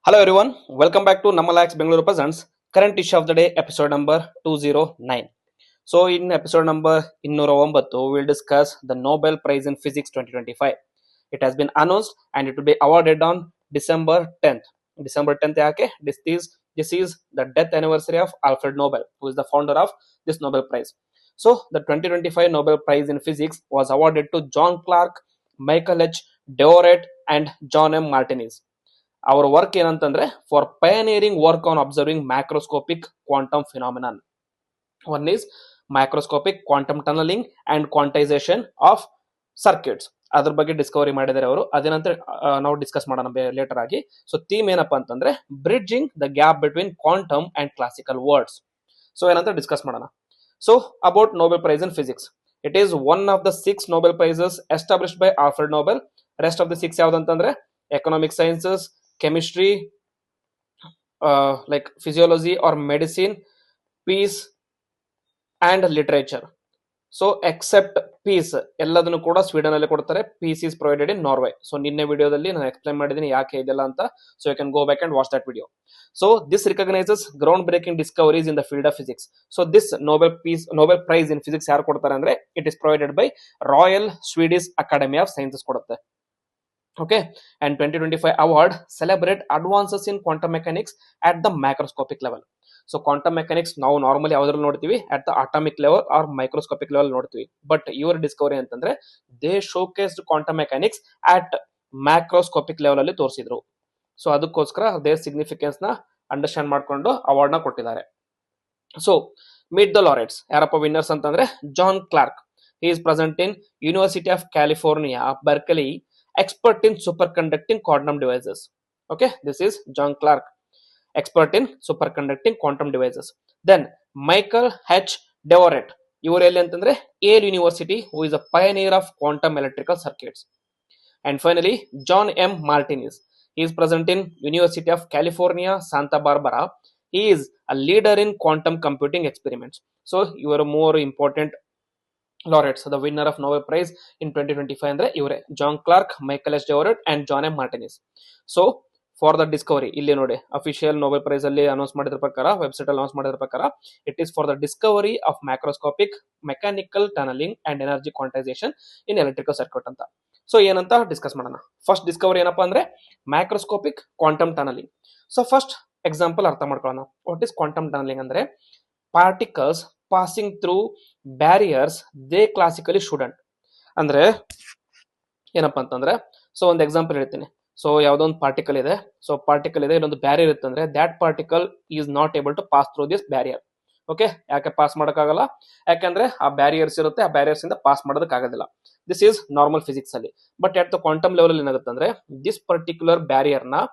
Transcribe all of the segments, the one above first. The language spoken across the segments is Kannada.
Hello everyone, welcome back to Namalax Bengaluru Presents current issue of the day episode number 209. So in episode number 209 we will discuss the Nobel Prize in Physics 2025. It has been announced and it will be awarded on December 10th. December 10th yake this is the death anniversary of Alfred Nobel, who is the founder of this Nobel Prize. So the 2025 Nobel Prize in Physics was awarded to John Clark, Michael H. Dvorak and John M. Martinez. Our work ಏನಂತಂದ್ರೆ for pioneering work on observing macroscopic quantum phenomenon. One is microscopic quantum tunneling and quantization of circuits. ಅದ್ರ ಬಗ್ಗೆ ಡಿಸ್ಕವರಿ ಮಾಡಿದ್ದಾರೆ ಅವರು. ಅದೇನಂತ ನಾವು ಡಿಸ್ಕಸ್ ಮಾಡೋಣ ಲೇಟರ್ ಆಗಿ. ಸೊ ಥೀಮ್ ಏನಪ್ಪಾ ಅಂತಂದ್ರೆ bridging the gap between quantum and classical words. So ಏನಂತ ಡಿಸ್ಕಸ್ ಮಾಡೋಣ. So about Nobel Prize in Physics. It is one of the 6 Nobel Prizes established by Alfred Nobel. Rest of the 6 ಯಾವ್ದಂತಂದ್ರೆ economic sciences, chemistry, like physiology or medicine, peace and literature. So except peace ಎಲ್ಲದನ್ನು ಕೂಡ ಸ್ವೀಡನ್ ಅಲ್ಲಿ ಕೊಡ್ತಾರೆ. Peace is provided in Norway. So ನಿನ್ನೆ ವಿಡಿಯೋದಲ್ಲಿ ನಾನು ಎಕ್ಸ್ಪ್ಲೈನ್ ಮಾಡಿದ್ದೀನಿ ಯಾಕೆ ಇದೆಲ್ಲ ಅಂತ. So you can go back and watch that video. So this recognises ground breaking discoveries in the field of physics. So this Nobel prize in physics ಯಾರು ಕೊಡ್ತಾರೆ ಅಂದ್ರೆ it is provided by Royal Swedish Academy of Sciences ಕೊಡುತ್ತೆ. Okay, and 2025 award celebrate advances in quantum mechanics at the macroscopic level. So quantum mechanics ನಾವು ನಾರ್ಮಲಿ ಯಾವ್ದ್ರಲ್ಲಿ ನೋಡ್ತೀವಿ, at the atomic level or microscopic level ನೋಡ್ತೀವಿ. ಬಟ್ ಇವ್ರ ಡಿಸ್ಕವರಿ ಅಂತಂದ್ರೆ they showcased quantum mechanics at macroscopic level ಅಲ್ಲಿ ತೋರಿಸಿದ್ರು. ಸೊ ಅದಕ್ಕೋಸ್ಕರ ದೇರ್ ಸಿಗ್ನಿಫಿಕೆನ್ಸ್ ನ ಅಂಡರ್ಸ್ಟ್ಯಾಂಡ್ ಮಾಡ್ಕೊಂಡು ಅವಾರ್ಡ್ ನ ಕೊಟ್ಟಿದ್ದಾರೆ. So meet the laureates. ಯಾರಪ್ಪ ವಿನ್ನರ್ಸ್ ಅಂತಂದ್ರೆ John Clarke. He is present in University of California Berkeley, expert in superconducting quantum devices. Okay, this is John Clark, expert in superconducting quantum devices. Then Michael H. Dvorak, ಇವರು ಎಲ್ಲಿ ಅಂತಂದ್ರೆ Yale university, who is a pioneer of quantum electrical circuits. And finally John M. Martinez, he is present in University of California Santa Barbara. He is a leader in quantum computing experiments. So you are more important laureates. The winner of Nobel Prize in 2025 ಅಂದ್ರೆ ಇವರೇ, John Clarke, Michael H Devoret and John M Martinis. So for the discovery, ಇಲ್ಲಿ ನೋಡಿ ಅಫಿಷಿಯಲ್ Nobel Prize ಅಲ್ಲಿ ಅನೌನ್ಸ್ ಮಾಡಿದ್ರ ಪ್ರಕಾರ, ವೆಬ್ಸೈಟ್ ಅಲ್ಲಿ ಅನೌನ್ಸ್ ಮಾಡಿದ್ರ ಪ್ರಕಾರ, it is for the discovery of macroscopic mechanical tunnelling and energy quantisation in electrical circuit ಅಂತ. ಸೊ ಏನಂತ ಡಿಸ್ಕಸ್ ಮಾಡೋಣ. ಫಸ್ಟ್ ಡಿಸ್ಕವರಿ ಏನಪ್ಪಾ ಅಂದ್ರೆ macroscopic quantum tunnelling. So first example ಅರ್ಥ ಮಾಡ್ಕೊಳ್ಳೋಣ. ವಾಟ್ ಇಸ್ ಕ್ವಾಂಟಮ್ ಟನಲಿಂಗ್ ಅಂದ್ರೆ particles passing through barriers they classically shouldn't. ಅಂದ್ರೆ ಏನಪ್ಪಾ ಅಂತಂದ್ರೆ, ಸೊ ಒಂದು ಎಕ್ಸಾಂಪಲ್ ಹೇಳ್ತೀನಿ. ಸೊ ಯಾವ್ದೋ ಒಂದು ಪಾರ್ಟಿಕಲ್ ಇದೆ, ಇಲ್ಲೊಂದು ಬ್ಯಾರಿಯರ್ ಇತ್ತಂದ್ರೆ that particle is not able to pass through this barrier. Okay, ಯಾಕೆ ಪಾಸ್ ಮಾಡೋಕ್ಕಾಗಲ್ಲ? ಯಾಕಂದ್ರೆ ಆ ಬ್ಯಾರಿಯರ್ಸ್ ಇರುತ್ತೆ, ಆ ಬ್ಯಾರಿಯರ್ಸ್ ಇಂದ ಪಾಸ್ ಮಾಡೋದಕ್ಕಾಗೋದಿಲ್ಲ. ದಿಸ್ ಈಸ್ ನಾರ್ಮಲ್ ಫಿಸಿಕ್ಸ್ ಅಲ್ಲಿ. But at the quantum level ಅಲ್ಲಿ ಏನಾಗುತ್ತೆ ಅಂದ್ರೆ ದಿಸ್ ಪರ್ಟಿಕ್ಯುಲರ್ ಬ್ಯಾರಿಯರ್ ನ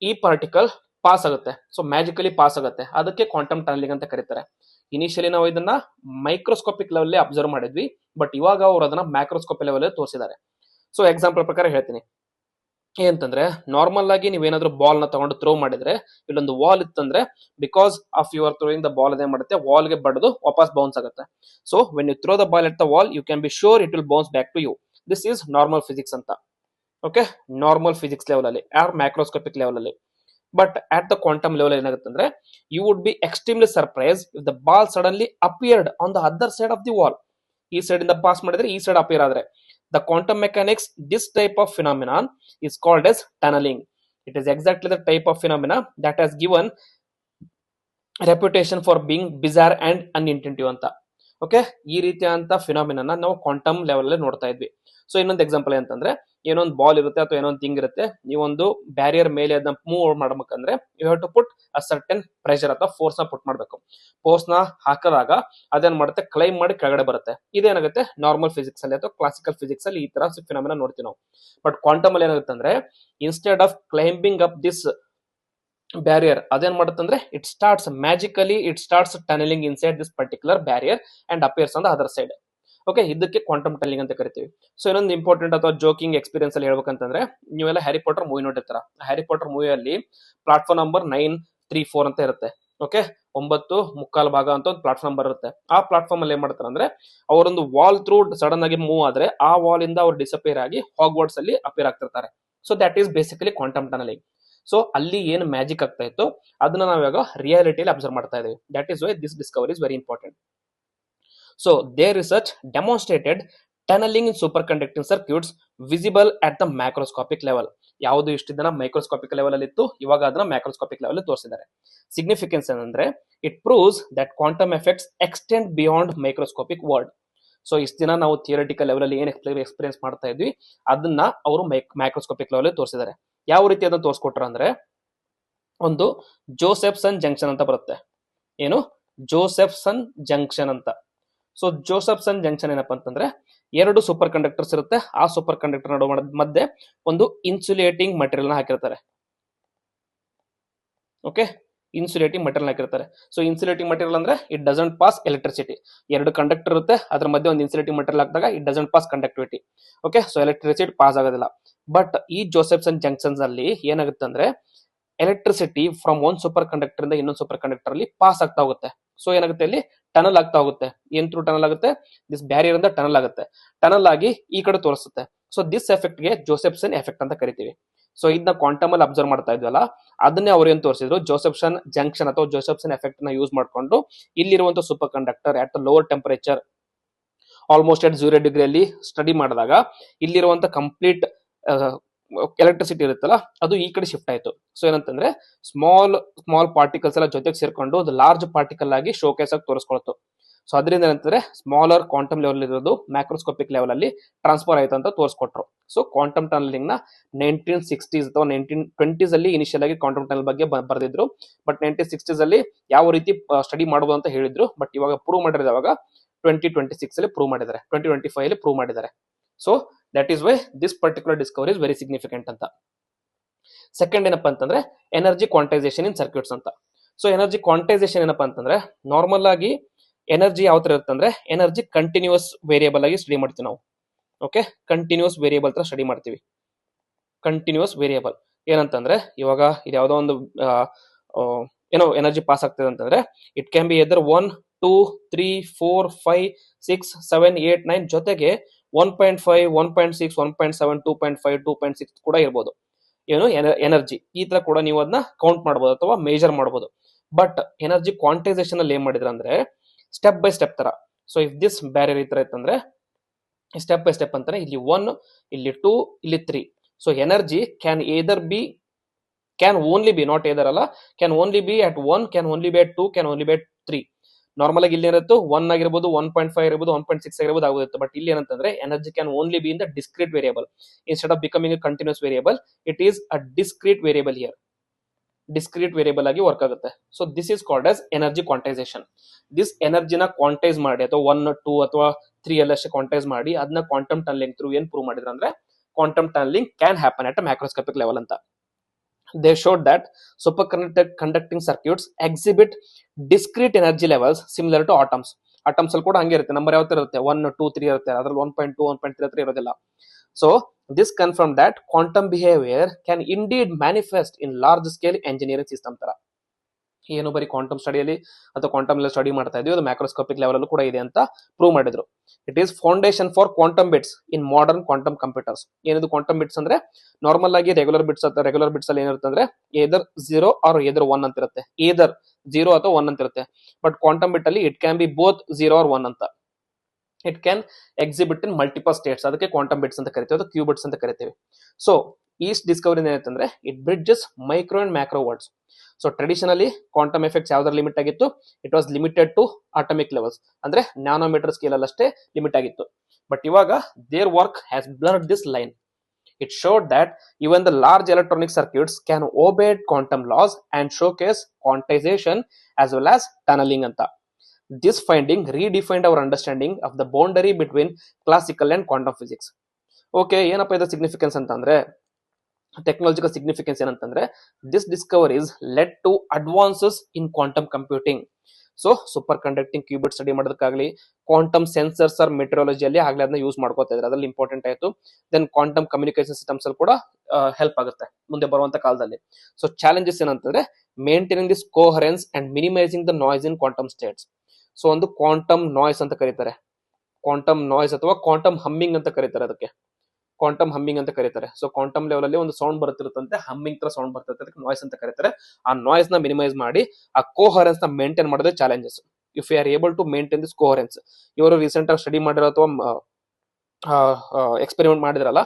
ಈ ಪಾರ್ಟಿಕಲ್ ಪಾಸ್ ಆಗುತ್ತೆ. ಸೊ ಮ್ಯಾಜಿಕಲಿ ಪಾಸ್ ಆಗುತ್ತೆ, ಅದಕ್ಕೆ ಕ್ವಾಂಟಮ್ ಟನಲಿಂಗ್ ಅಂತ ಕರೀತಾರೆ. ಇನಿಷಿಯಲಿ ನಾವು ಇದನ್ನ ಮೈಕ್ರೋಸ್ಕೋಪಿಕ್ ಲೆವೆಲ್ ಅಬ್ಸರ್ವ್ ಮಾಡಿದ್ವಿ, ಬಟ್ ಇವಾಗ ಅವರು ಅದನ್ನ ಮ್ಯಾಕ್ರೋಸ್ಕೋಪಿಕ್ ಲೆವೆಲ್ ತೋರಿಸಿದ್ದಾರೆ. ಸೊ ಎಕ್ಸಾಂಪಲ್ ಪ್ರಕಾರ ಹೇಳ್ತೀನಿ. ಏನಂತಂದ್ರೆ ನಾರ್ಮಲ್ ಆಗಿ ನೀವೇನಾದ್ರೂ ಬಾಲ್ ನ ತಗೊಂಡು ಥ್ರೋ ಮಾಡಿದ್ರೆ, ಇಲ್ಲೊಂದು ವಾಲ್ ಇತ್ತಂದ್ರೆ because of your throwing the ball ಅದೇ ಮಾಡುತ್ತೆ, ವಾಲ್ ಗೆ ಬಡದು ವಾಪಸ್ ಬೌನ್ಸ್ ಆಗುತ್ತೆ. So when you throw the ball at the wall, you can be sure it will bounce back to you. This is normal physics ಅಂತ. ಓಕೆ, ನಾರ್ಮಲ್ ಫಿಸಿಕ್ಸ್ ಲೆವೆಲ್ ಅಲ್ಲಿ ಆರ್ ಮ್ಯಾಕ್ರೋಸ್ಕೋಪಿಕ್ ಲೆವೆಲ್ ಅಲ್ಲಿ. But at the quantum level ಏನಾಗುತ್ತೆ ಅಂದ್ರೆ you would be extremely surprise if the ball suddenly appeared on the other side of the wall. ಈ ಸೈಡ್ ಇಂದ ಪಾಸ್ ಮಾಡಿದ್ರೆ ಈ ಸೈಡ್ ಅಪಿಯರ್ ಆದ್ರೆ, the quantum mechanics this type of phenomenon is called as tunneling. It is exactly the type of phenomena that has given reputation for being bizarre and unintuitive ಅಂತ. ಓಕೆ, ಈ ರೀತಿಯಾದಂತ ಫಿನಾಮಿನಾ ನಾವು ಕ್ವಾಂಟಮ್ ಲೆವೆಲ್ ಅಲ್ಲಿ ನೋಡ್ತಾ ಇದ್ವಿ. ಸೊ ಇನ್ನೊಂದು ಎಕ್ಸಾಂಪಲ್ ಏನಂತಂದ್ರೆ, ಏನೊಂದು ಬಾಲ್ ಇರುತ್ತೆ ಅಥವಾ ಏನೊಂದು ಥಿಂಗ್ ಇರುತ್ತೆ, ನೀವೊಂದು ಬ್ಯಾರಿಯರ್ ಮೇಲೆ ಅದನ್ನ ಮೂವ್ ಮಾಡ್ಬೇಕಂದ್ರೆ you have to put a certain pressure ಅಥವಾ ಫೋರ್ಸ್ ನ ಪುಟ್ ಮಾಡ್ಬೇಕು. ಫೋರ್ಸ್ ನ ಹಾಕಿದಾಗ ಅದೇನ್ ಮಾಡುತ್ತೆ, ಕ್ಲೈಮ್ ಮಾಡಿ ಕೆಳಗಡೆ ಬರುತ್ತೆ. ಇದೇನಾಗುತ್ತೆ ನಾರ್ಮಲ್ ಫಿಸಿಕ್ಸ್ ಅಲ್ಲಿ ಅಥವಾ ಕ್ಲಾಸಿಕಲ್ ಫಿಸಿಕ್ಸ್ ಅಲ್ಲಿ ಈ ತರ ಫಿನಾಮಿನಾ ನೋಡ್ತೀವಿ ನಾವು. ಬಟ್ ಕ್ವಾಂಟಮ್ ಅಲ್ಲಿ ಏನಾಗುತ್ತೆ ಅಂದ್ರೆ instead of climbing up this barrier, ಅದೇನ್ ಮಾಡುತ್ತಂದ್ರೆ it starts tunnelling inside this particular barrier and appears on the other side. Okay, ಇದಕ್ಕೆ ಕ್ವಾಂಟಮ್ ಟನಲಿಂಗ್ ಅಂತ ಕರಿತೀವಿ. ಸೊ ಇನ್ನೊಂದು ಇಂಪಾರ್ಟೆಂಟ್ ಅಥವಾ ಜೋಕಿಂಗ್ ಎಕ್ಸ್ಪೀರಿಯನ್ಸ್ ಅಲ್ಲಿ ಹೇಳ್ಬೇಕಂತಂದ್ರೆ, ನೀವೆಲ್ಲ ಹ್ಯಾರಿ ಪಾಟರ್ ಮೂವಿ ನೋಡಿರ್ತಾರ. ಹ್ಯಾರಿ ಪಾಟರ್ ಮೂವಿಯಲ್ಲಿ ಪ್ಲಾಟ್ಫಾರ್ಮ್ ನಂಬರ್ 934 ಅಂತ ಇರುತ್ತೆ. ಓಕೆ, 9.75 ಭಾಗ ಅಂತ ಒಂದು ಪ್ಲಾಟ್ಫಾರ್ಮ್ ನಂಬರ್ ಇರುತ್ತೆ. ಆ ಪ್ಲಾಟ್ಫಾರ್ಮ್ ಅಲ್ಲಿ ಏನ್ ಮಾಡ್ತಾರೆ ಅಂದ್ರೆ ಅವರೊಂದು ವಾಲ್ ಥ್ರೂ ಸಡನ್ ಆಗಿ ಮೂವ್ ಆದ್ರೆ ಆ ವಾಲ್ ಇಂದ ಅವ್ರು ಡಿಸಪಿಯರ್ ಆಗಿ ಹಾಗ್ವಾರ್ಡ್ಸ್ ಅಲ್ಲಿ ಅಪಿಯರ್ ಆಗ್ತಿರ್ತಾರೆ. So that is basically quantum tunnelling. So ಅಲ್ಲಿ ಏನು ಮ್ಯಾಜಿಕ್ ಆಗ್ತಾ ಇತ್ತು ಅದನ್ನ ನಾವಿವಾಗ ರಿಯಾಲಿಟಿಯಲ್ಲಿ ಅಬ್ಸರ್ವ್ ಮಾಡ್ತಾ ಇದ್ದೀವಿ. That is why this Discovery is very important. So their research demonstrated tunneling in superconducting circuits visible at the macroscopic level. ಯಾವುದು ಇಷ್ಟು ದಿನ ಮೈಕ್ರೋಸ್ಕೋಪಿಕ್ ಲೆವೆಲ್ ಅಲ್ಲಿ ಇತ್ತು, ಇವಾಗ ಅದನ್ನ ಮ್ಯಾಕ್ರೋಸ್ಕೋಪಿಕ್ ಲೆವೆಲ್ ತೋರಿಸಿದ್ದಾರೆ. ಸಿಗ್ನಿಫಿಕೆನ್ಸ್ ಏನಂದ್ರೆ it proves that quantum effects extend beyond microscopic world. So ಇಷ್ಟು ದಿನ ನಾವು ಥಿಯರಿಟಿಕಲ್ ಲೆವೆಲ್ ಅಲ್ಲಿ ಏನ್ ಎಕ್ಸ್ಪೀರಿಯನ್ಸ್ ಮಾಡ್ತಾ ಇದ್ವಿ ಅದನ್ನ ಅವರು ಮೈಕ್ರೋಸ್ಕೋಪಿಕ್ ಲೆವೆಲ್ ತೋರಿಸಿದ್ದಾರೆ. ಯಾವ ರೀತಿ ಅದನ್ನ ತೋರಿಸ್ಕೊಟ್ರ ಅಂದ್ರೆ ಒಂದು ಜೋಸೆಫ್ಸನ್ ಜಂಕ್ಷನ್ ಅಂತ ಬರುತ್ತೆ. ಏನು ಜೋಸೆಫ್ಸನ್ ಜಂಕ್ಷನ್ ಅಂತ. ಸೊ ಜೋಸೆಫ್ಸನ್ ಜಂಕ್ಷನ್ ಏನಪ್ಪಾ ಅಂತಂದ್ರೆ ಎರಡು ಸೂಪರ್ ಕಂಡಕ್ಟರ್ಸ್ ಇರುತ್ತೆ. ಆ ಸೂಪರ್ ಕಂಡಕ್ಟರ್ ನಡುವೆ ಮಧ್ಯೆ ಒಂದು ಇನ್ಸುಲೇಟಿಂಗ್ ಮಟೀರಿಯಲ್ ನ ಹಾಕಿರ್ತಾರೆ. ಓಕೆ, ಇನ್ಸುಲೇಟಿಂಗ್ ಮಟೀರಿಯಲ್ ಹಾಕಿರ್ತಾರೆ. ಸೊ ಇನ್ಸುಲೇಟಿಂಗ್ ಮಟೀರಿಯಲ್ ಅಂದ್ರೆ ಇಟ್ ಡಸಂಟ್ ಪಾಸ್ ಎಲೆಕ್ಟ್ರಿಸಿಟಿ. ಎರಡು ಕಂಡಕ್ಟರ್ ಇರುತ್ತೆ, ಅದ್ರ ಮಧ್ಯೆ ಒಂದು ಇನ್ಸುಲೇಟಿಂಗ್ ಮಟೀರಿಯಲ್ ಹಾಕಿದಾಗ it doesn't pass conductivity. Okay, so electricity pass ಆಗೋದಿಲ್ಲ. ಬಟ್ ಈ ಜೋಸೆಫ್ಸನ್ ಜಂಕ್ಷನ್ಸ್ ಅಲ್ಲಿ ಏನಾಗುತ್ತೆ ಅಂದ್ರೆ electricity from one super conductor ಇಂದ ಇನ್ನೊಂದು ಸೂಪರ್ ಕಂಡಕ್ಟರ್ ಅಲ್ಲಿ ಪಾಸ್ ಆಗ್ತಾ ಹೋಗುತ್ತೆ. ಸೊ ಏನಾಗುತ್ತೆ ಅಲ್ಲಿ ಟನಲ್ ಆಗ್ತಾ ಹೋಗುತ್ತೆ. ಏನ್ ಥ್ರೂ ಟನಲ್ ಆಗುತ್ತೆ, ದಿಸ್ ಬ್ಯಾರಿಯರ್ ಇಂದ ಟನಲ್ ಆಗುತ್ತೆ. ಟನಲ್ ಆಗಿ ಈ ಕಡೆ ತೋರಿಸುತ್ತೆ. ಸೊ ದಿಸ್ ಎಫೆಕ್ಟ್ ಗೆ ಜೋಸೆಫ್ಸನ್ ಎಫೆಕ್ಟ್ ಅಂತ ಕರಿತೀವಿ. ಸೊ ಇದನ್ನ ಕ್ವಾಂಟಮ್ ಅಲ್ಲಿ ಅಬ್ಸರ್ವ್ ಮಾಡ್ತಾ ಇದ್ವಲ್ಲ, ಅದನ್ನೇ ಅವ್ರು ಏನ್ ತೋರಿಸಿದ್ರು, ಜೋಸೆಫ್ಸನ್ ಜಂಕ್ಷನ್ ಅಥವಾ ಜೋಸೆಫ್ಸನ್ ಎಫೆಕ್ಟ್ ನ ಯೂಸ್ ಮಾಡ್ಕೊಂಡು ಇಲ್ಲಿರುವಂತ superconductor at lower temperature almost at 0 ಡಿಗ್ರಿಯಲ್ಲಿ ಸ್ಟಡಿ ಮಾಡಿದಾಗ ಇಲ್ಲಿರುವಂತ ಕಂಪ್ಲೀಟ್ ಎಲೆಕ್ಟ್ರಿಸಿಟಿ ಇರುತ್ತಲ್ಲ ಅದು ಈ ಕಡೆ ಶಿಫ್ಟ್ ಆಯ್ತು. ಸೊ ಏನಂತಂದ್ರೆ ಸ್ಮಾಲ್ ಪಾರ್ಟಿಕಲ್ಸ್ ಎಲ್ಲ ಜೊತೆಗೆ ಸೇರ್ಕೊಂಡು ಒಂದು ಲಾರ್ಜ್ ಪಾರ್ಟಿಕಲ್ ಆಗಿ ಶೋಕೇಸ್ ಆಗಿ ತೋರಿಸ್ಕೊಳ್ತು. ಸೊ ಅದರಿಂದ ಏನಂತಂದ್ರೆ ಸ್ಮಾಲರ್ ಕ್ವಾಂಟಮ್ ಲೆವೆಲ್ ಇರೋದು ಮ್ಯಾಕ್ರೋಸ್ಕೋಪಿಕ್ ಲೆವೆಲ್ ಅಲ್ಲಿ ಟ್ರಾನ್ಸ್ಫರ್ ಆಯ್ತು ಅಂತ ತೋರಿಸ್ಕೊಟ್ರು. ಸೊ ಕ್ವಾಂಟಮ್ ಟನಲಿಂಗ್ ನ 1960s ಅಥವಾ 1920s ಅಲ್ಲಿ ಇನಿಷಿಯಲ್ ಆಗಿ ಕ್ವಾಂಟಮ್ ಟನಲ್ ಬಗ್ಗೆ ಬರೆದಿದ್ರು. ಬಟ್ 1960s ಅಲ್ಲಿ ಯಾವ ರೀತಿ ಸ್ಟಡಿ ಮಾಡಬಹುದು ಅಂತ ಹೇಳಿದ್ರು. ಬಟ್ ಇವಾಗ ಪ್ರೂವ್ ಮಾಡಿರೋದು ಯಾವಾಗ 2026 ಅಲ್ಲಿ ಪ್ರೂವ್ ಮಾಡಿದ್ದಾರೆ, 2025 ಅಲ್ಲಿ ಪ್ರೂವ್ ಮಾಡಿದ್ದಾರೆ. So that is why this particular Discovery is very significant ಅಂತ. ಸೆಕೆಂಡ್ ಏನಪ್ಪಾ ಅಂತಂದ್ರೆ ಎನರ್ಜಿ ಕ್ವಾಂಟೈಸೇಷನ್ ಇನ್ ಸರ್ಕ್ಯೂಟ್ಸ್ ಅಂತ. ಸೊ ಎನರ್ಜಿ ಕ್ವಾಂಟೈಸೇಷನ್ ಏನಪ್ಪಾ ಅಂತಂದ್ರೆ ನಾರ್ಮಲ್ ಆಗಿ ಎನರ್ಜಿ ಯಾವ ತರ ಇರುತ್ತೆ ಅಂದ್ರೆ ಎನರ್ಜಿ ಕಂಟಿನ್ಯೂಸ್ ವೇರಿಯೇಬಲ್ ಆಗಿ ಸ್ಟಡಿ ಮಾಡ್ತೀವಿ ನಾವು. ಓಕೆ, ಕಂಟಿನ್ಯೂಸ್ ವೇರಿಯೇಬಲ್ ತರ ಸ್ಟಡಿ ಮಾಡ್ತೀವಿ. ಕಂಟಿನ್ಯೂಸ್ ವೇರಿಯೇಬಲ್ ಏನಂತಂದ್ರೆ ಇವಾಗ ಇದು ಯಾವ್ದೋ ಒಂದು ಏನೋ ಎನರ್ಜಿ ಪಾಸ್ ಆಗ್ತದೆ ಅಂತಂದ್ರೆ ಇಟ್ ಕ್ಯಾನ್ ಬಿ ಎದರ್ 1 2 3 4 5 6 7 8 9 ಜೊತೆಗೆ 1.5 1.6 1.7 2.5 2.6 ಕೂಡ ಇರ್ಬೋದು. ಏನು ಎನರ್ಜಿ ಈ ತರ ಕೂಡ ನೀವು ಅದನ್ನ ಕೌಂಟ್ ಮಾಡಬಹುದು ಅಥವಾ ಮೇಜರ್ ಮಾಡಬಹುದು. ಬಟ್ ಎನರ್ಜಿ ಕ್ವಾಂಟೈಸೇಷನ್ ಅಲ್ಲಿ ಏನ್ ಮಾಡಿದ್ರ ಅಂದ್ರೆ ಸ್ಟೆಪ್ ಬೈ ಸ್ಟೆಪ್ ತರ. ಸೊ ಇಫ್ ದಿಸ್ ಬ್ಯಾರಿಯರ್ ಈ ತರ ಇತ್ತಂದ್ರೆ ಸ್ಟೆಪ್ ಬೈ ಸ್ಟೆಪ್ ಅಂತಾನೆ ಇಲ್ಲಿ 1 ಇಲ್ಲಿ 2 ಇಲ್ಲಿ 3. So energy can only be not either ಅಲ್ಲ, can only be at 1, can only be at 2, can only be at 3. Normal ಆಗಿ ಇಲ್ಲಿ ಏನಿತ್ತು 1 ಆಗಿರ್ಬೋದು 1.5 ಇರ್ಬೋದು 1.6 ಆಗಿರ್ಬೋದು ಆಗೋದಿತ್ತು. ಬಟ್ ಇಲ್ಲಿ ಏನಂತಂದ್ರೆ energy can only be in the discrete variable instead of becoming a continuous variable. It is a discrete variable here. Discrete variable ಆಗಿ ವರ್ಕ್ ಆಗುತ್ತೆ. So this is called as energy quantisation. This ಎನರ್ಜಿನ ಕ್ವಾಂಟೈಸ್ ಮಾಡಿ ಅಥವಾ 1 2 ಅಥವಾ 3 ಅಲ್ಲಷ್ಟೇ ಕ್ವಾಂಟೈಸ್ ಮಾಡಿ ಅದನ್ನ ಕ್ವಾಂಟಮ್ ಟನಲಿಂಗ್ ಥ್ರೂ ಏನ್ ಪ್ರೂವ್ ಮಾಡಿದ್ರು ಅಂದ್ರೆ quantum tunnelling can happen at a macroscopic level ಅಂತ. They showed that superconducting circuits exhibit discrete energy levels similar to atoms. Atoms ಅಲ್ಲಿ ಕೂಡ ಹಂಗೆ ಇರುತ್ತೆ, ನಂಬರ್ ಯಾವ ತರ ಇರುತ್ತೆ 1 2 3 ಇರುತ್ತೆ, ಅದ್ರಲ್ಲಿ 1.2 1.3 ಹತ್ರ ಇರೋದಿಲ್ಲ. So this confirmed that quantum behavior can indeed manifest in large scale engineering system ತರ. ಏನು ಬರೀ ಕ್ವಾಂಟಮ್ ಸ್ಟಡಿಯಲ್ಲಿ ಅಥವಾ ಕ್ವಾಂಟಮ್ ಸ್ಟಡಿ ಮಾಡ್ತಾ ಇದೀವಿ, ಅದು ಮ್ಯಾಕ್ರೋಸ್ಕೋಪಿಕ್ ಲೆವೆಲ್ ಅಲ್ಲೂ ಕೂಡ ಇದೆ ಅಂತ ಪ್ರೂವ್ ಮಾಡಿದ್ರು. It is foundation for quantum bits in modern quantum computers. ಏನಿದು ಕ್ವಾಂಟಮ್ ಬಿಟ್ಸ್ ಅಂದ್ರೆ ನಾರ್ಮಲ್ ಆಗಿ ರೆಗ್ಯುಲರ್ ಬಿಟ್ಸ್ ಅಲ್ಲಿ ಏನಿರುತ್ತೆ ಅಂದ್ರೆ ಏದರ್ 0 ಆರ್ ಏದರ್ 1 ಅಂತ ಇರುತ್ತೆ, ಏದರ್ 0 ಅಥವಾ 1 ಅಂತ ಇರುತ್ತೆ. ಬಟ್ ಕ್ವಾಂಟಮ್ ಬಿಟ್ ಅಲ್ಲಿ it can be both 0 or 1 ಅಂತ. It can exhibit in multiple states, ಅದಕ್ಕೆ ಕ್ವಾಂಟಮ್ ಬಿಟ್ಸ್ ಅಂತ ಕರಿತೀವಿ, ಅದು ಕ್ಯೂ ಬಿಟ್ಸ್ ಅಂತ ಕರಿತೀವಿ. ಸೊ ಈ ಡಿಸ್ಕವರಿ ಏನಂತಂದ್ರೆ it bridges micro and macro worlds. So traditionally quantum effects ಯಾವ್ದ್ರ ಲಿಮಿಟ್ ಆಗಿತ್ತು, it was limited to atomic levels, ಅಂದ್ರೆ ನ್ಯಾನೋಮೀಟರ್ ಸ್ಕೇಲ್ ಅಲ್ಲಷ್ಟೇ ಲಿಮಿಟ್ ಆಗಿತ್ತು. ಬಟ್ ಇವಾಗ their work has blurred this line. It showed that even the large electronic circuits can obey quantum laws and showcase quantization as well as tunneling anta. This finding redefined our understanding of the boundary between classical and quantum physics. Okay, ಏನಪ್ಪ ಇದು ಸಿಗ್ನಿಫಿಕೆನ್ಸ್ ಅಂತಂದ್ರೆ ಟೆಕ್ನಾಲಜಿಕಲ್ ಸಿಗ್ನಿಫಿಕೆನ್ಸ್ ಏನಂತಂದ್ರೆ this discoveries led to advances in quantum computing. So superconducting qubit study ಮಾಡೋದಕ್ಕಾಗಲಿ ಕ್ವಾಂಟಮ್ ಸೆನ್ಸರ್ಸ್ ಆರ್ ಮೆಟ್ರಾಲಜಿಯಲ್ಲಿ ಆಗ್ಲೇ ಅದನ್ನ ಯೂಸ್ ಮಾಡ್ಕೋತಾ ಇದ್ದಾರೆ, ಅದ್ರಲ್ಲಿ ಇಂಪಾರ್ಟೆಂಟ್ ಆಯ್ತು. ದೆನ್ ಕ್ವಾಂಟಮ್ ಕಮ್ಯುನಿಕೇಶನ್ ಸಿಸ್ಟಮ್ಸ್ ಅಲ್ಲಿ ಕೂಡ ಹೆಲ್ಪ್ ಆಗುತ್ತೆ ಮುಂದೆ ಬರುವಂತ ಕಾಲದಲ್ಲಿ. ಸೊ ಚಾಲೆಂಜಸ್ ಏನಂತಂದ್ರೆ maintaining this coherence and minimising the noise in quantum states. So ಒಂದು ಕ್ವಾಂಟಮ್ ನಾಯ್ಸ್ ಅಂತ ಕರೀತಾರೆ, ಕ್ವಾಂಟಮ್ ನಾಯ್ಸ್ ಅಥವಾ ಕ್ವಾಂಟಮ್ ಹಮ್ಮಿಂಗ್ ಅಂತ ಕರೀತಾರೆ ಅದಕ್ಕೆ. ಕ್ವಾಂಟಮ್ ಹಮ್ಮಿಂಗ್ ಅಂತ ಕರೀತಾರೆ. ಸೊ ಕ್ವಾಂಟಮ್ ಲೆವೆಲ್ ಅಲ್ಲಿ ಒಂದು ಸೌಂಡ್ ಬರುತ್ತಿರುತ್ತಂತೆ, ಹಮ್ಮಿಂಗ್ ತರ ಸೌಂಡ್ ಬರ್ತದೆ, ಅದಕ್ಕೆ ನಾಯ್ಸ್ ಅಂತ ಕರೀತಾರೆ. ಆ ನಾಯ್ಸ್ ನ ಮಿನಿಮೈಸ್ ಮಾಡಿ ಆ ಕೋಹರೆನ್ಸ್ ನ ಮೇಂಟೈನ್ ಮಾಡೋದೇ challenges. If you are able to maintain this coherence, ಇವರು ರೀಸೆಂಟ್ ಆಗಿ ಸ್ಟಡಿ ಮಾಡಿರೋ ಅಥವಾ ಎಕ್ಸ್ಪೆರಿಮೆಂಟ್ ಮಾಡಿದ್ರಲ್ಲ,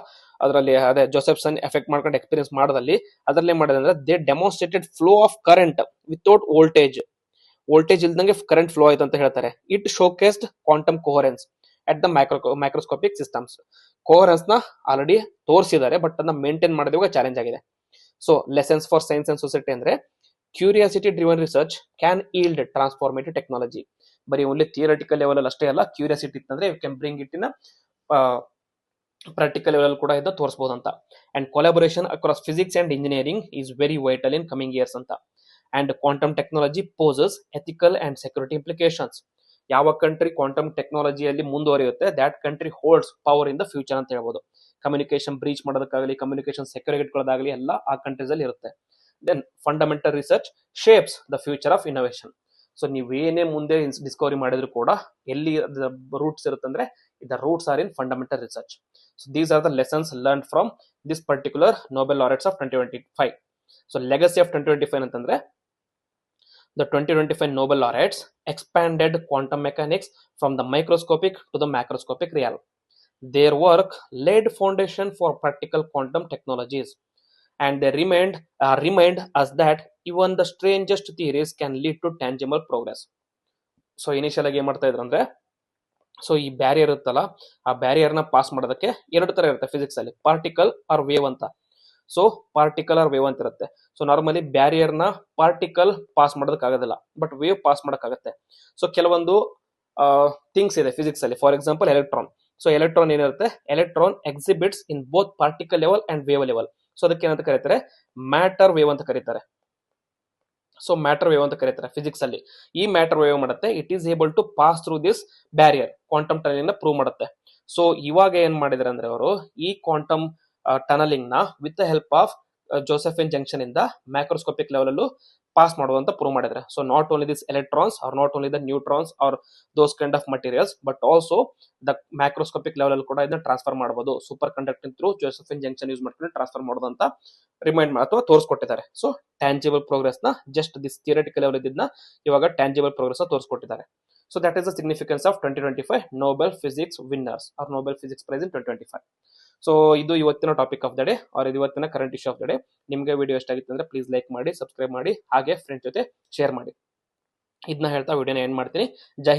ಅದರಲ್ಲಿ ಅದೇ ಜೋಸೆಫ್ಸನ್ ಎಫೆಕ್ಟ್ ಮಾಡ್ಕೊಂಡು ಎಕ್ಸ್ಪೀರಿಯನ್ಸ್ ಮಾಡೋದಲ್ಲಿ ಅದರಲ್ಲಿ ಮಾಡಿದ್ರೆ ಅಂದ್ರೆ they demonstrated flow of current without voltage ಇಲ್ದಂಗೆ ಕರೆಂಟ್ ಫ್ಲೋ ಆಯ್ತು ಅಂತ ಹೇಳ್ತಾರೆ. It showcased quantum coherence at the microscopic systems. Coherence ನ ಆಲ್ರೆಡಿ ತೋರಿಸಿದ್ದಾರೆ, ಬಟ್ ಅದನ್ನ ಮೇಂಟೈನ್ ಮಾಡೋದೇ ಚಾಲೆಂಜ್ ಆಗಿದೆ. So lessons for science and society ಅಂದ್ರೆ curiosity driven research can yield transformative technology. ಬರೀ ಓನ್ಲಿ ಥಿಯರಿಟಿಕಲ್ ಲೆವೆಲ್ ಅಲ್ಲಿ ಅಷ್ಟೇ ಅಲ್ಲ, ಕ್ಯೂರಿಯಾಸಿಟಿ ಇತ್ತಂದ್ರೆ you can bring it in practical level ಕೂಡ ಇದ್ದ ತೋರಿಸಬಹುದು ಅಂತ. And ಕೊಲಾಬೊರೇಷನ್ across physics and engineering is very vital in coming years ಅಂತ. And quantum technology poses ethical and security implications. ಯಾವ ಕಂಟ್ರಿ ಕ್ವಾಂಟಮ್ ಟೆಕ್ನಾಲಜಿಯಲ್ಲಿ ಮುಂದುವರಿಯುತ್ತೆ, that country holds power in the future ಅಂತ ಹೇಳ್ಬೋದು. ಕಮ್ಯುನಿಕೇಶನ್ ಬ್ರೀಚ್ ಮಾಡೋದಕ್ಕಾಗಲಿ, ಕಮ್ಯುನಿಕೇಶನ್ ಸೆಕ್ಯೂರಿಟಿ ಇಟ್ಕೊಳ್ಳೋದಾಗಲಿ ಎಲ್ಲ ಆ ಕಂಟ್ರೀಸ್ ಅಲ್ಲಿ ಇರುತ್ತೆ. Then fundamental research shapes the future of innovation. So ನೀವೇನೇ ಮುಂದೆ ಡಿಸ್ಕವರಿ ಮಾಡಿದ್ರು ಕೂಡ ಎಲ್ಲಿ ರೂಟ್ಸ್ ಇರುತ್ತೆ ಅಂದ್ರೆ the roots are in fundamental research. So these are the lessons learn from this particular Nobel laureates of 2025. So legacy of 2025 ಅಂತಂದ್ರೆ the 2025 Nobel laureates expanded quantum mechanics from the microscopic to the macroscopic realm. Their work laid foundation for practical quantum technologies, and they remind us that even the strangest theories can lead to tangible progress. So initial ಆಗಿ ಏನ್ ಮಾಡ್ತಾ ಇದ್ರು ಅಂದ್ರೆ, ಸೊ ಈ ಬ್ಯಾರಿಯರ್ ಇರುತ್ತಲ್ಲ, ಆ ಬ್ಯಾರಿಯರ್ ನ ಪಾಸ್ ಮಾಡೋದಕ್ಕೆ ಎರಡು ತರ ಇರುತ್ತೆ ಫಿಸಿಕ್ಸ್ ಅಲ್ಲಿ, ಪಾರ್ಟಿಕಲ್ ಆರ್ ವೇವ್ ಅಂತ. ಸೊ ಪಾರ್ಟಿಕಲ್ ಆರ್ ವೇವ್ ಅಂತ ಇರುತ್ತೆ. ಸೊ ನಾರ್ಮಲಿ ಬ್ಯಾರಿಯರ್ ನ ಪಾರ್ಟಿಕಲ್ ಪಾಸ್ ಮಾಡೋದಕ್ಕಾಗೋದಿಲ್ಲ, ಬಟ್ ವೇವ್ ಪಾಸ್ ಮಾಡೋಕ್ಕಾಗತ್ತೆ. ಸೊ ಕೆಲವೊಂದು ಥಿಂಗ್ಸ್ ಇದೆ ಫಿಸಿಕ್ಸ್ ಅಲ್ಲಿ, for example electron. So electron ಏನಿರುತ್ತೆ, electron exhibits in both particle level and wave level. So ಅದಕ್ಕೆ ಏನಂತ ಕರೀತಾರೆ, ಮ್ಯಾಟರ್ ವೇವ್ ಅಂತ ಕರೀತಾರೆ. ಸೊ ಮ್ಯಾಟರ್ ವೇವ್ ಅಂತ ಕರೀತಾರೆ ಫಿಸಿಕ್ಸ್ ಅಲ್ಲಿ. ಈ ಮ್ಯಾಟರ್ ವೇವ್ ಮಾಡುತ್ತೆ, it is able to pass through this barrier, quantum tunnelling ನ ಪ್ರೂವ್ ಮಾಡುತ್ತೆ. ಸೊ ಇವಾಗ ಏನ್ ಮಾಡಿದ್ರೆ ಅಂದ್ರೆ ಅವರು ಈ ಕ್ವಾಂಟಮ್ ಟನಲಿಂಗ್ ನ with the help of Josephson junction ಇಂದ ಮ್ಯಾಕ್ರೋಸ್ಕೋಪಿಕ್ ಲೆವೆಲ್ ಅಲ್ಲೂ ಪಾಸ್ ಮಾಡುವಂತ ಪ್ರೂವ್ ಮಾಡಿದ್ರೆ. So not only this electrons are not only the neutrons are those kind of materials, but also the macroscopic level ಅಲ್ಲಿ ಕೂಡ ಇದನ್ನ ಟ್ರಾನ್ಸ್ಫರ್ ಮಾಡಬಹುದು. Super conducting through Josephson junction use ಮಾಡ್ಕೊಂಡು ಟ್ರಾನ್ಸ್ಫರ್ ಮಾಡೋದು ಅಂತ ರಿಮೈಂಡ್ ಅಥವಾ ತೋರಿಸ್ಕೊಟ್ಟಿದ್ದಾರೆ. ಸೊ ಟ್ಯಾಂಜಿಬಲ್ ಪ್ರೋಗ್ರೆಸ್ ನ ಜಸ್ಟ್ ದಿಸ್ ಥಿಯರಿಟಿಕಲ್ ಲೆವೆಲ್ ಇದ್ದಿದ್ನ ಇವಾಗ ಟ್ಯಾಂಜಿಬಲ್ ಪ್ರೋಗ್ರೆಸ್ ತೋರಿಸ್ಕೊಟ್ಟಿದ್ದಾರೆ. So that is the significance of 2025 Nobel physics winners or Nobel physics prize in 2025. ಸೊ ಇದು ಇವತ್ತಿನ topic of the day or ಇವತ್ತಿನ current issue of the day. ನಿಮಗೆ ವಿಡಿಯೋ ಇಷ್ಟ ಆಗಿತ್ತು ಅಂದ್ರೆ ಪ್ಲೀಸ್ ಲೈಕ್ ಮಾಡಿ, ಸಬ್ಸ್ಕ್ರೈಬ್ ಮಾಡಿ, ಹಾಗೆ ಫ್ರೆಂಡ್ಸ್ ಜೊತೆ ಶೇರ್ ಮಾಡಿ. ಇದನ್ನ ಹೇಳ್ತಾ ವಿಡಿಯೋನ ಎಂಡ್ ಮಾಡ್ತೀನಿ. ಜೈ